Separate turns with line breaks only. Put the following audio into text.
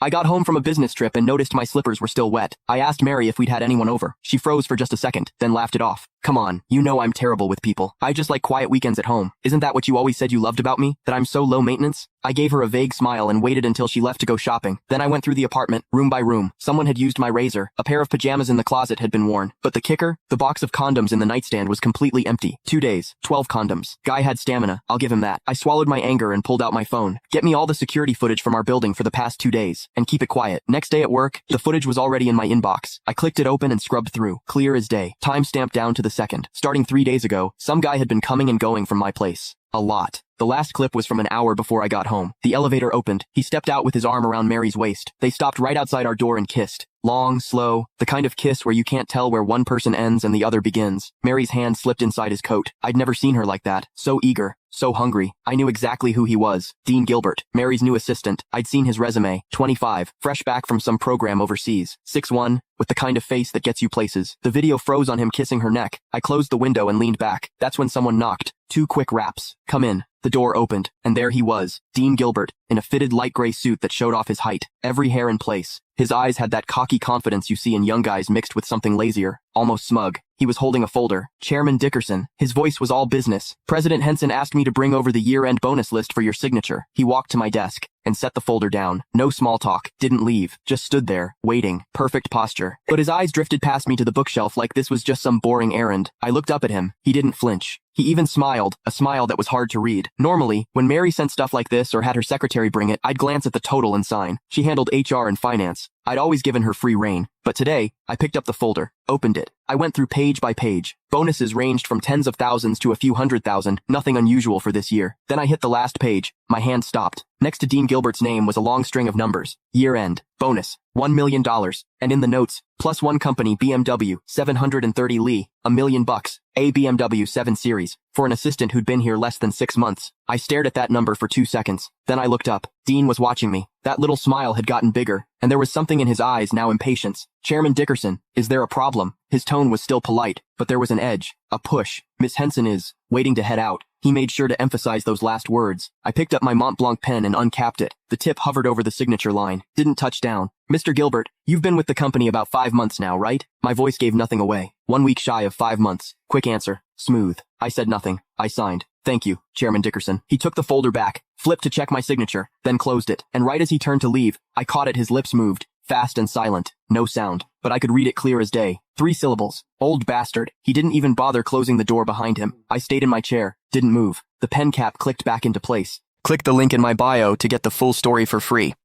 I got home from a business trip and noticed my slippers were still wet. I asked Mary if we'd had anyone over. She froze for just a second, then laughed it off. Come on, you know I'm terrible with people. I just like quiet weekends at home. Isn't that what you always said you loved about me? That I'm so low maintenance? I gave her a vague smile and waited until she left to go shopping. Then I went through the apartment, room by room. Someone had used my razor. A pair of pajamas in the closet had been worn. But the kicker? The box of condoms in the nightstand was completely empty. 2 days, 12 condoms. Guy had stamina, I'll give him that. I swallowed my anger and pulled out my phone. Get me all the security footage from our building for the past 2 days. And keep it quiet. Next day at work, the footage was already in my inbox. I clicked it open and scrubbed through. Clear as day. Time stamped down to the second. Starting 3 days ago, some guy had been coming and going from my place. A lot. The last clip was from an hour before I got home. The elevator opened. He stepped out with his arm around Mary's waist. They stopped right outside our door and kissed. Long, slow, the kind of kiss where you can't tell where one person ends and the other begins. Mary's hand slipped inside his coat. I'd never seen her like that. So eager. So hungry. I knew exactly who he was. Dean Gilbert, Mary's new assistant. I'd seen his resume. 25, fresh back from some program overseas. 6'1", with the kind of face that gets you places. The video froze on him kissing her neck. I closed the window and leaned back. That's when someone knocked. 2 quick raps. Come in. The door opened, and there he was, Dean Gilbert, in a fitted light gray suit that showed off his height, every hair in place. His eyes had that cocky confidence you see in young guys mixed with something lazier, almost smug. He was holding a folder. Chairman Dickerson. His voice was all business. President Henson asked me to bring over the year-end bonus list for your signature. He walked to my desk and set the folder down. No small talk. Didn't leave. Just stood there, waiting. Perfect posture. But his eyes drifted past me to the bookshelf like this was just some boring errand. I looked up at him. He didn't flinch. He even smiled, a smile that was hard to read. Normally, when Mary sent stuff like this or had her secretary bring it, I'd glance at the total and sign. She handled HR and finance. I'd always given her free rein. But today, I picked up the folder, opened it. I went through page by page. Bonuses ranged from tens of thousands to a few 100,000, nothing unusual for this year. Then I hit the last page. My hand stopped. Next to Dean Gilbert's name was a long string of numbers. Year-end. Bonus. $1 million. And in the notes, plus one company BMW, 730 Lee, $1 million. A BMW 7 Series, for an assistant who'd been here less than 6 months. I stared at that number for 2 seconds. Then I looked up. Dean was watching me. That little smile had gotten bigger, and there was something in his eyes now impatience. Chairman Dickerson, is there a problem? His tone was still polite, but there was an edge, a push. Miss Henson is waiting to head out. He made sure to emphasize those last words. I picked up my Mont Blanc pen and uncapped it. The tip hovered over the signature line. Didn't touch down. Mr. Gilbert, you've been with the company about 5 months now, right? My voice gave nothing away. 1 week shy of 5 months. Quick answer. Smooth. I said nothing. I signed. Thank you, Chairman Dickerson. He took the folder back, flipped to check my signature, then closed it. And right as he turned to leave, I caught it. His lips moved. Fast and silent. No sound. But I could read it clear as day. 3 syllables. Old bastard. He didn't even bother closing the door behind him. I stayed in my chair. Didn't move. The pen cap clicked back into place. Click the link in my bio to get the full story for free.